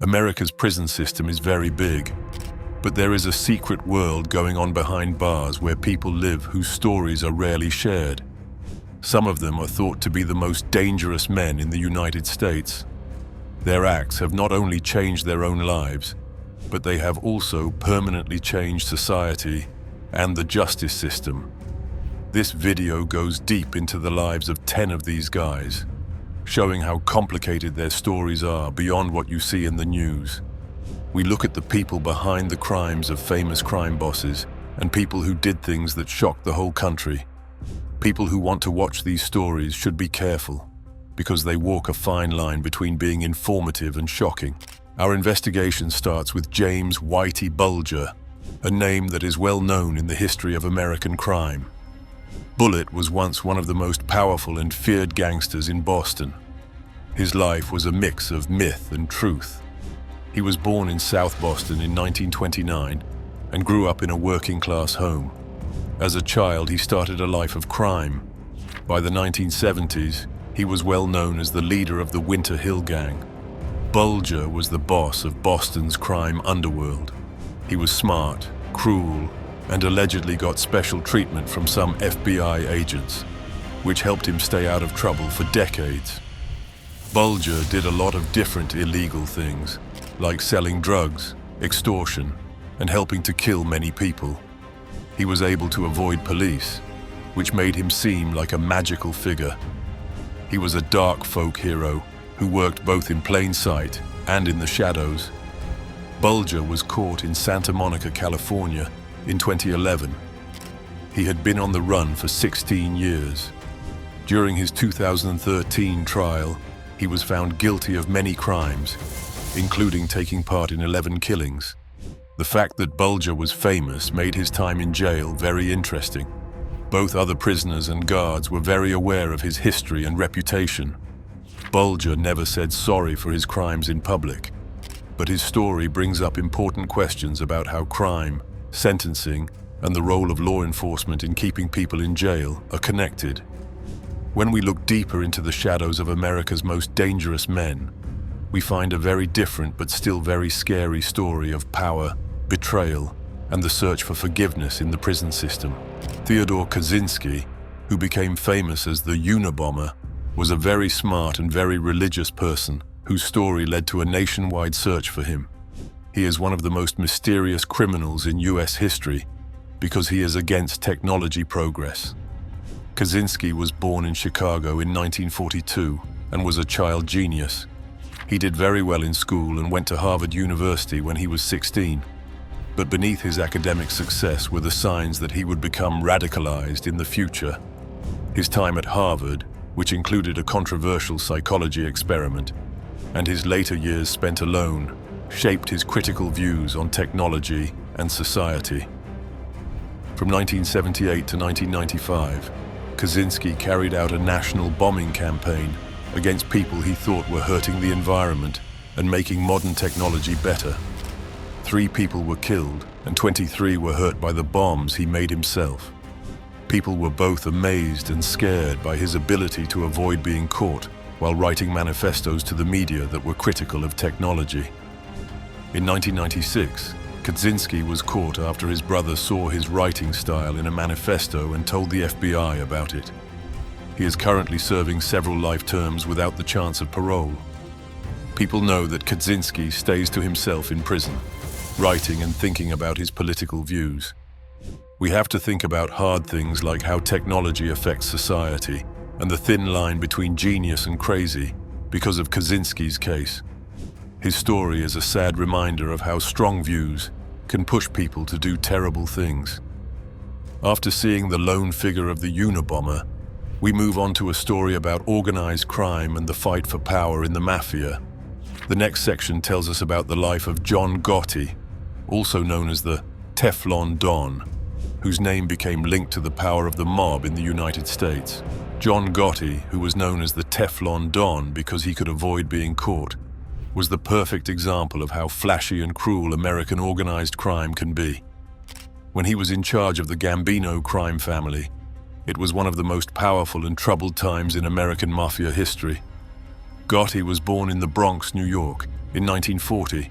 America's prison system is very big, but there is a secret world going on behind bars where people live whose stories are rarely shared. Some of them are thought to be the most dangerous men in the United States. Their acts have not only changed their own lives, but they have also permanently changed society and the justice system. This video goes deep into the lives of 10 of these guys, showing how complicated their stories are beyond what you see in the news. We look at the people behind the crimes of famous crime bosses and people who did things that shocked the whole country. People who want to watch these stories should be careful, because they walk a fine line between being informative and shocking. Our investigation starts with James Whitey Bulger, a name that is well known in the history of American crime. Bullet was once one of the most powerful and feared gangsters in Boston. His life was a mix of myth and truth. He was born in South Boston in 1929 and grew up in a working-class home. As a child, he started a life of crime. By the 1970s, he was well known as the leader of the Winter Hill Gang. Bulger was the boss of Boston's crime underworld. He was smart, cruel, and allegedly got special treatment from some FBI agents, which helped him stay out of trouble for decades. Bulger did a lot of different illegal things, like selling drugs, extortion, and helping to kill many people. He was able to avoid police, which made him seem like a magical figure. He was a dark folk hero who worked both in plain sight and in the shadows. Bulger was caught in Santa Monica, California in 2011. He had been on the run for 16 years. During his 2013 trial, he was found guilty of many crimes, including taking part in 11 killings. The fact that Bulger was famous made his time in jail very interesting. Both other prisoners and guards were very aware of his history and reputation. Bulger never said sorry for his crimes in public, but his story brings up important questions about how crime, sentencing, and the role of law enforcement in keeping people in jail are connected. When we look deeper into the shadows of America's most dangerous men, we find a very different but still very scary story of power, betrayal, and the search for forgiveness in the prison system. Theodore Kaczynski, who became famous as the Unabomber, was a very smart and very religious person whose story led to a nationwide search for him. He is one of the most mysterious criminals in US history because he is against technology progress. Kaczynski was born in Chicago in 1942 and was a child genius. He did very well in school and went to Harvard University when he was 16. But beneath his academic success were the signs that he would become radicalized in the future. His time at Harvard, which included a controversial psychology experiment, and his later years spent alone, shaped his critical views on technology and society. From 1978 to 1995, Kaczynski carried out a national bombing campaign against people he thought were hurting the environment and making modern technology better. 3 people were killed and 23 were hurt by the bombs he made himself. People were both amazed and scared by his ability to avoid being caught while writing manifestos to the media that were critical of technology. In 1996, Kaczynski was caught after his brother saw his writing style in a manifesto and told the FBI about it. He is currently serving several life terms without the chance of parole. People know that Kaczynski stays to himself in prison, writing and thinking about his political views. We have to think about hard things like how technology affects society and the thin line between genius and crazy because of Kaczynski's case. His story is a sad reminder of how strong views can push people to do terrible things. After seeing the lone figure of the Unabomber, we move on to a story about organized crime and the fight for power in the mafia. The next section tells us about the life of John Gotti, also known as the Teflon Don, whose name became linked to the power of the mob in the United States. John Gotti, who was known as the Teflon Don because he could avoid being caught, was the perfect example of how flashy and cruel American organized crime can be. When he was in charge of the Gambino crime family, it was one of the most powerful and troubled times in American mafia history. Gotti was born in the Bronx, New York, In 1940,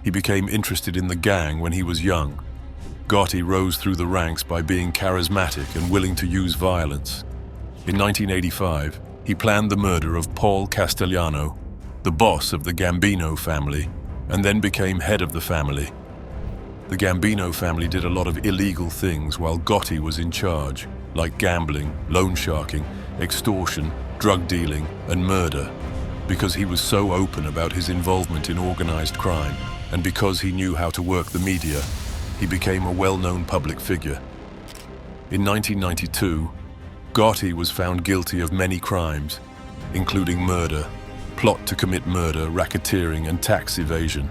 he became interested in the gang when he was young. Gotti rose through the ranks by being charismatic and willing to use violence. In 1985, he planned the murder of Paul Castellano, the boss of the Gambino family, and then became head of the family. The Gambino family did a lot of illegal things while Gotti was in charge, like gambling, loan sharking, extortion, drug dealing, and murder, because he was so open about his involvement in organized crime, and because he knew how to work the media, he became a well-known public figure. In 1992, Gotti was found guilty of many crimes, including murder, plot to commit murder, racketeering, and tax evasion.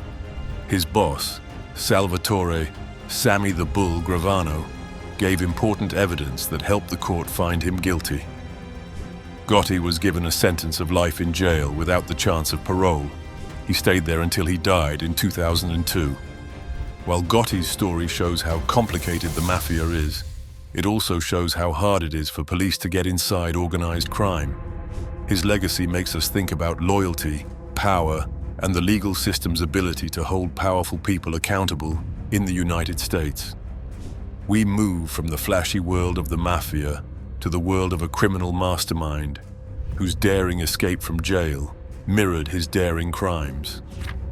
His boss, Salvatore "Sammy the Bull" Gravano, gave important evidence that helped the court find him guilty. Gotti was given a sentence of life in jail without the chance of parole. He stayed there until he died in 2002. While Gotti's story shows how complicated the mafia is, it also shows how hard it is for police to get inside organized crime. His legacy makes us think about loyalty, power, and the legal system's ability to hold powerful people accountable in the United States. We move from the flashy world of the mafia to the world of a criminal mastermind whose daring escape from jail mirrored his daring crimes.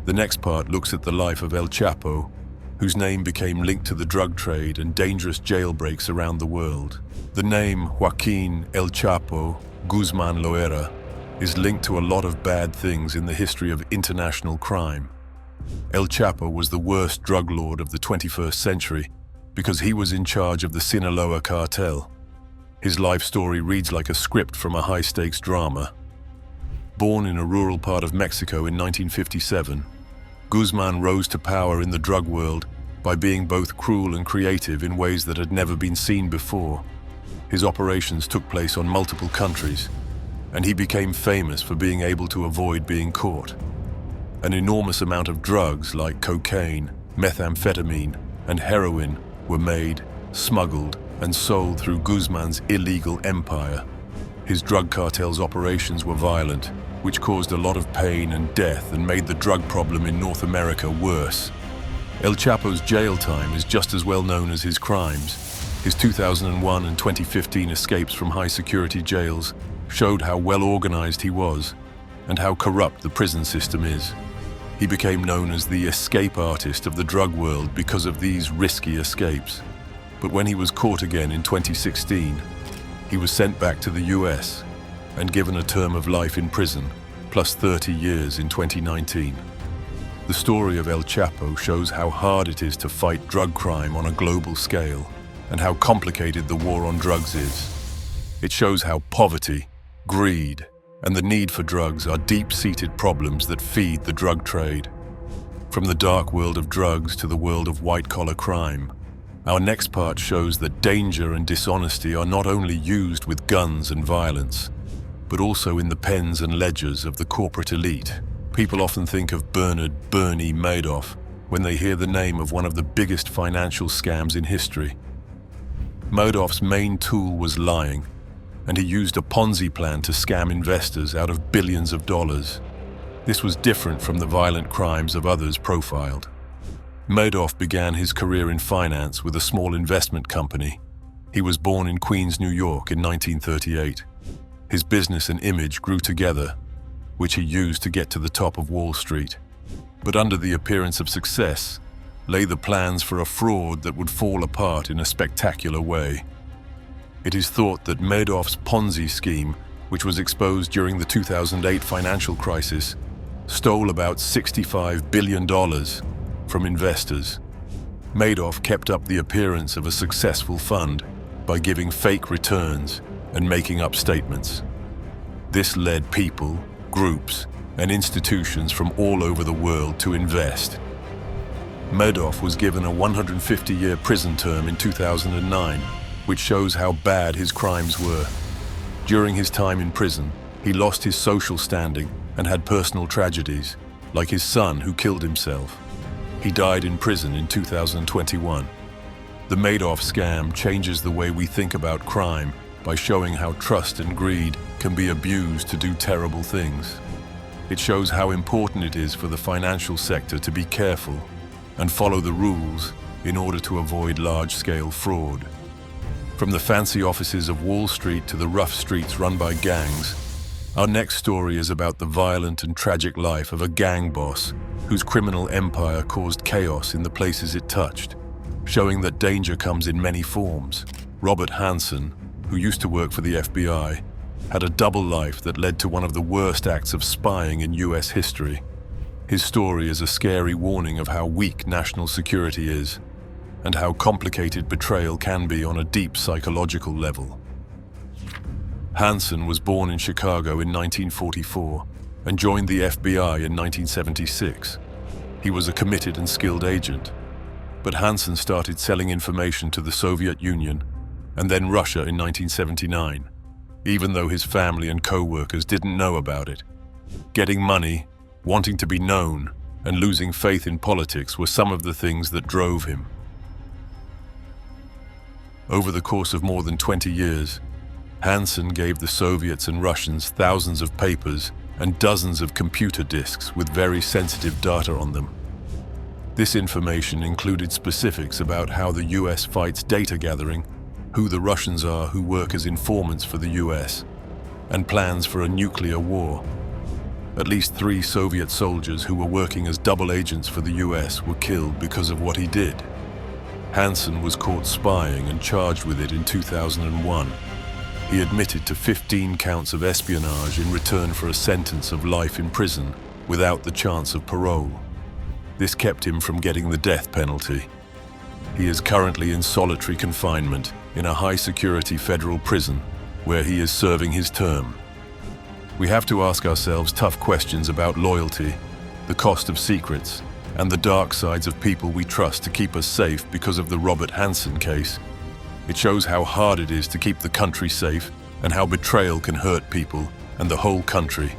The next part looks at the life of El Chapo, whose name became linked to the drug trade and dangerous jailbreaks around the world. The name Joaquin El Chapo Guzman Loera is linked to a lot of bad things in the history of international crime. El Chapo was the worst drug lord of the 21st century because he was in charge of the Sinaloa cartel. His life story reads like a script from a high-stakes drama. Born in a rural part of Mexico in 1957, Guzman rose to power in the drug world by being both cruel and creative in ways that had never been seen before. His operations took place on multiple countries, and he became famous for being able to avoid being caught. An enormous amount of drugs like cocaine, methamphetamine, and heroin were made, smuggled, and sold through Guzman's illegal empire. His drug cartel's operations were violent, which caused a lot of pain and death and made the drug problem in North America worse. El Chapo's jail time is just as well known as his crimes. His 2001 and 2015 escapes from high-security jails showed how well-organized he was and how corrupt the prison system is. He became known as the escape artist of the drug world because of these risky escapes. But when he was caught again in 2016, he was sent back to the US and given a term of life in prison, plus 30 years in 2019. The story of El Chapo shows how hard it is to fight drug crime on a global scale and how complicated the war on drugs is. It shows how poverty, greed, and the need for drugs are deep-seated problems that feed the drug trade. From the dark world of drugs to the world of white-collar crime, our next part shows that danger and dishonesty are not only used with guns and violence, but also in the pens and ledgers of the corporate elite. People often think of Bernard "Bernie" Madoff when they hear the name of one of the biggest financial scams in history. Madoff's main tool was lying, and he used a Ponzi plan to scam investors out of billions of dollars. This was different from the violent crimes of others profiled. Madoff began his career in finance with a small investment company. He was born in Queens, New York in 1938. His business and image grew together, which he used to get to the top of Wall Street. But under the appearance of success lay the plans for a fraud that would fall apart in a spectacular way. It is thought that Madoff's Ponzi scheme, which was exposed during the 2008 financial crisis, stole about $65 billion from investors. Madoff kept up the appearance of a successful fund by giving fake returns and making up statements. This led people, groups, and institutions from all over the world to invest. Madoff was given a 150-year prison term in 2009, which shows how bad his crimes were. During his time in prison, he lost his social standing and had personal tragedies, like his son who killed himself. He died in prison in 2021. The Madoff scam changes the way we think about crime by showing how trust and greed can be abused to do terrible things. It shows how important it is for the financial sector to be careful and follow the rules in order to avoid large-scale fraud. From the fancy offices of Wall Street to the rough streets run by gangs, our next story is about the violent and tragic life of a gang boss whose criminal empire caused chaos in the places it touched, showing that danger comes in many forms. Robert Hanssen, who used to work for the FBI, had a double life that led to one of the worst acts of spying in US history. His story is a scary warning of how weak national security is and how complicated betrayal can be on a deep psychological level. Hanssen was born in Chicago in 1944 and joined the FBI in 1976. He was a committed and skilled agent, but Hanssen started selling information to the Soviet Union and then Russia in 1979, even though his family and co-workers didn't know about it. Getting money, wanting to be known, and losing faith in politics were some of the things that drove him. Over the course of more than 20 years, Hanssen gave the Soviets and Russians thousands of papers and dozens of computer disks with very sensitive data on them. This information included specifics about how the US fights data gathering, who the Russians are who work as informants for the US, and plans for a nuclear war. At least 3 Soviet soldiers who were working as double agents for the US were killed because of what he did. Hanssen was caught spying and charged with it in 2001. He admitted to 15 counts of espionage in return for a sentence of life in prison without the chance of parole. This kept him from getting the death penalty. He is currently in solitary confinement in a high-security federal prison where he is serving his term. We have to ask ourselves tough questions about loyalty, the cost of secrets, and the dark sides of people we trust to keep us safe because of the Robert Hanssen case. It shows how hard it is to keep the country safe and how betrayal can hurt people and the whole country.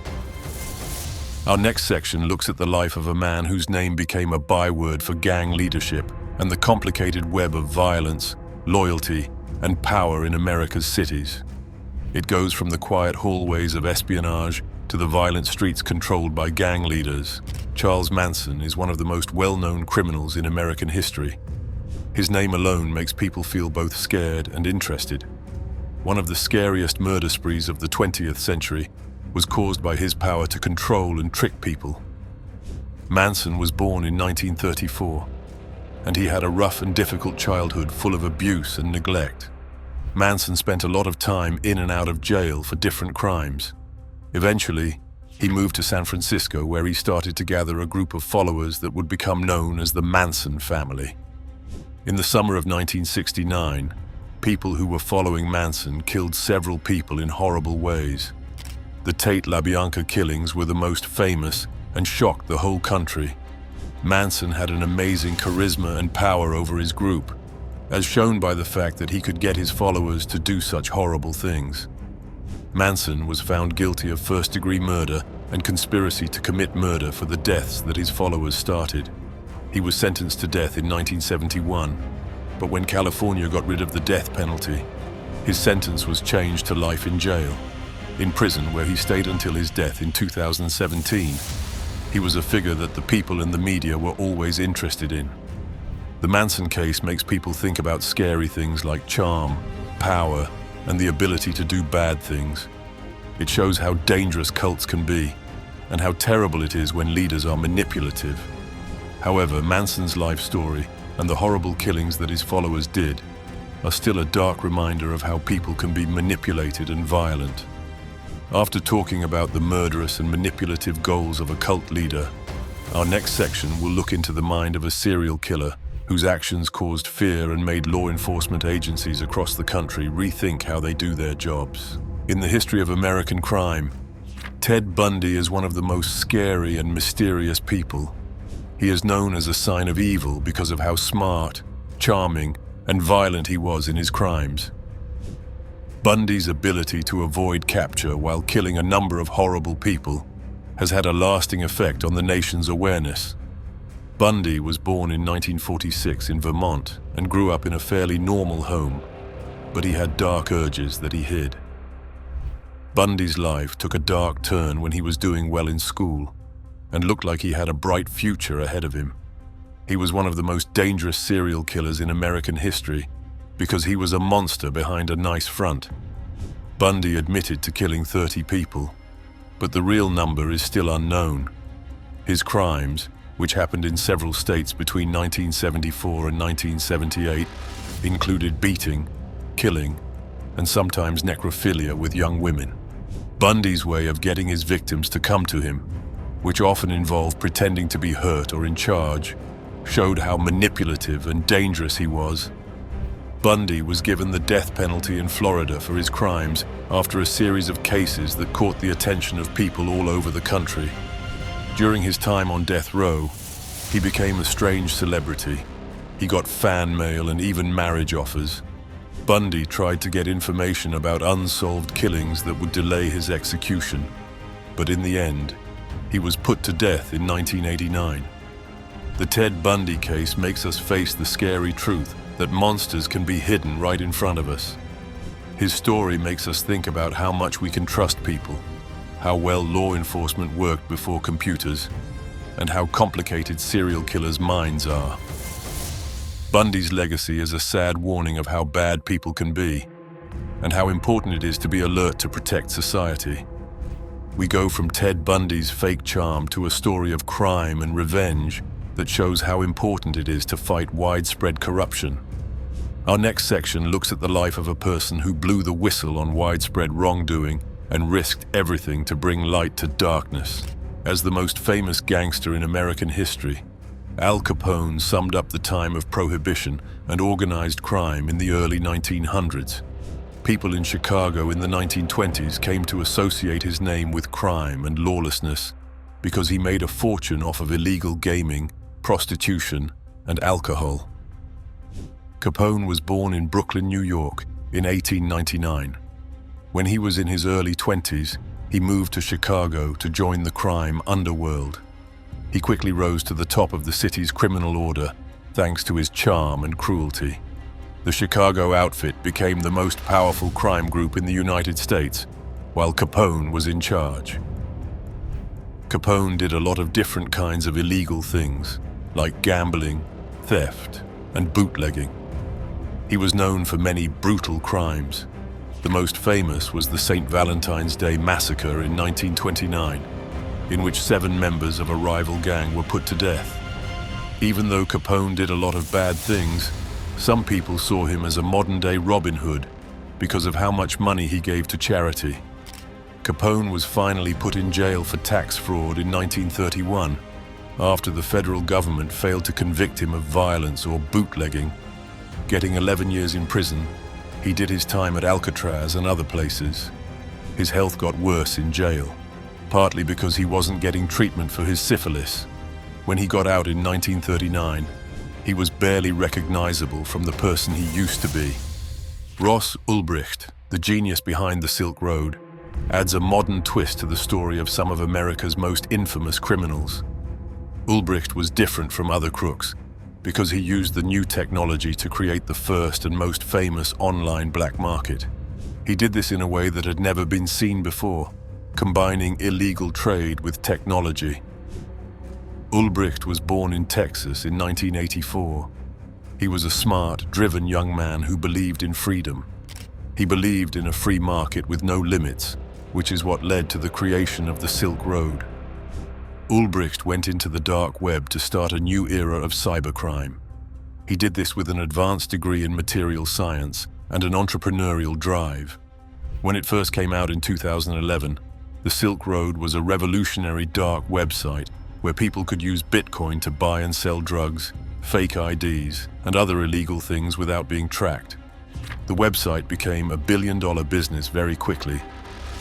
Our next section looks at the life of a man whose name became a byword for gang leadership and the complicated web of violence, loyalty, and power in America's cities. It goes from the quiet hallways of espionage to the violent streets controlled by gang leaders. Charles Manson is one of the most well-known criminals in American history. His name alone makes people feel both scared and interested. One of the scariest murder sprees of the 20th century was caused by his power to control and trick people. Manson was born in 1934, and he had a rough and difficult childhood full of abuse and neglect. Manson spent a lot of time in and out of jail for different crimes. Eventually, he moved to San Francisco, where he started to gather a group of followers that would become known as the Manson family. In the summer of 1969, people who were following Manson killed several people in horrible ways. The Tate LaBianca killings were the most famous and shocked the whole country. Manson had an amazing charisma and power over his group, as shown by the fact that he could get his followers to do such horrible things. Manson was found guilty of first-degree murder and conspiracy to commit murder for the deaths that his followers started. He was sentenced to death in 1971, but when California got rid of the death penalty, his sentence was changed to life in jail. In prison, where he stayed until his death in 2017, he was a figure that the people in the media were always interested in. The Manson case makes people think about scary things like charm, power, and the ability to do bad things. It shows how dangerous cults can be, and how terrible it is when leaders are manipulative. However, Manson's life story and the horrible killings that his followers did are still a dark reminder of how people can be manipulated and violent. After talking about the murderous and manipulative goals of a cult leader, our next section will look into the mind of a serial killer whose actions caused fear and made law enforcement agencies across the country rethink how they do their jobs. In the history of American crime, Ted Bundy is one of the most scary and mysterious people. He is known as a sign of evil because of how smart, charming, and violent he was in his crimes. Bundy's ability to avoid capture while killing a number of horrible people has had a lasting effect on the nation's awareness. Bundy was born in 1946 in Vermont and grew up in a fairly normal home, but he had dark urges that he hid. Bundy's life took a dark turn when he was doing well in school and looked like he had a bright future ahead of him. He was one of the most dangerous serial killers in American history because he was a monster behind a nice front. Bundy admitted to killing 30 people, but the real number is still unknown. His crimes, which happened in several states between 1974 and 1978, included beating, killing, and sometimes necrophilia with young women. Bundy's way of getting his victims to come to him, which often involved pretending to be hurt or in charge, showed how manipulative and dangerous he was. Bundy was given the death penalty in Florida for his crimes after a series of cases that caught the attention of people all over the country. During his time on death row, he became a strange celebrity. He got fan mail and even marriage offers. Bundy tried to get information about unsolved killings that would delay his execution, but in the end, he was put to death in 1989. The Ted Bundy case makes us face the scary truth that monsters can be hidden right in front of us. His story makes us think about how much we can trust people, how well law enforcement worked before computers, and how complicated serial killers' minds are. Bundy's legacy is a sad warning of how bad people can be, and how important it is to be alert to protect society. We go from Ted Bundy's fake charm to a story of crime and revenge that shows how important it is to fight widespread corruption. Our next section looks at the life of a person who blew the whistle on widespread wrongdoing and risked everything to bring light to darkness. As the most famous gangster in American history, Al Capone summed up the time of prohibition and organized crime in the early 1900s. People in Chicago in the 1920s came to associate his name with crime and lawlessness because he made a fortune off of illegal gaming, prostitution, and alcohol. Capone was born in Brooklyn, New York, in 1899. When he was in his early 20s, he moved to Chicago to join the crime underworld. He quickly rose to the top of the city's criminal order thanks to his charm and cruelty. The Chicago outfit became the most powerful crime group in the United States, while Capone was in charge. Capone did a lot of different kinds of illegal things, like gambling, theft, and bootlegging. He was known for many brutal crimes. The most famous was the St. Valentine's Day Massacre in 1929, in which 7 members of a rival gang were put to death. Even though Capone did a lot of bad things, some people saw him as a modern-day Robin Hood because of how much money he gave to charity. Capone was finally put in jail for tax fraud in 1931, after the federal government failed to convict him of violence or bootlegging. Getting 11 years in prison, he did his time at Alcatraz and other places. His health got worse in jail, partly because he wasn't getting treatment for his syphilis. When he got out in 1939, he was barely recognizable from the person he used to be. Ross Ulbricht, the genius behind the Silk Road, adds a modern twist to the story of some of America's most infamous criminals. Ulbricht was different from other crooks because he used the new technology to create the first and most famous online black market. He did this in a way that had never been seen before, combining illegal trade with technology. Ulbricht was born in Texas in 1984. He was a smart, driven young man who believed in freedom. He believed in a free market with no limits, which is what led to the creation of the Silk Road. Ulbricht went into the dark web to start a new era of cybercrime. He did this with an advanced degree in material science and an entrepreneurial drive. When it first came out in 2011, the Silk Road was a revolutionary dark website where people could use Bitcoin to buy and sell drugs, fake IDs, and other illegal things without being tracked. The website became a billion-dollar business very quickly,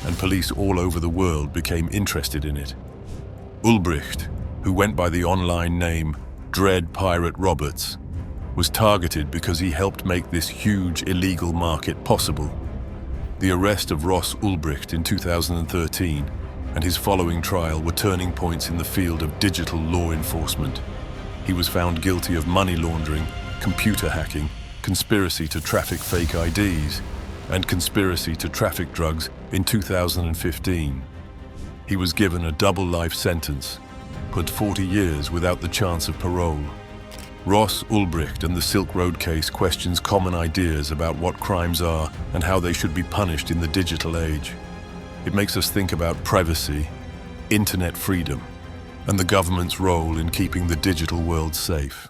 and police all over the world became interested in it. Ulbricht, who went by the online name Dread Pirate Roberts, was targeted because he helped make this huge illegal market possible. The arrest of Ross Ulbricht in 2013 and his following trial were turning points in the field of digital law enforcement. He was found guilty of money laundering, computer hacking, conspiracy to traffic fake IDs, and conspiracy to traffic drugs in 2015. He was given a double life sentence, put 40 years without the chance of parole. Ross Ulbricht and the Silk Road case questions common ideas about what crimes are and how they should be punished in the digital age. It makes us think about privacy, internet freedom, and the government's role in keeping the digital world safe.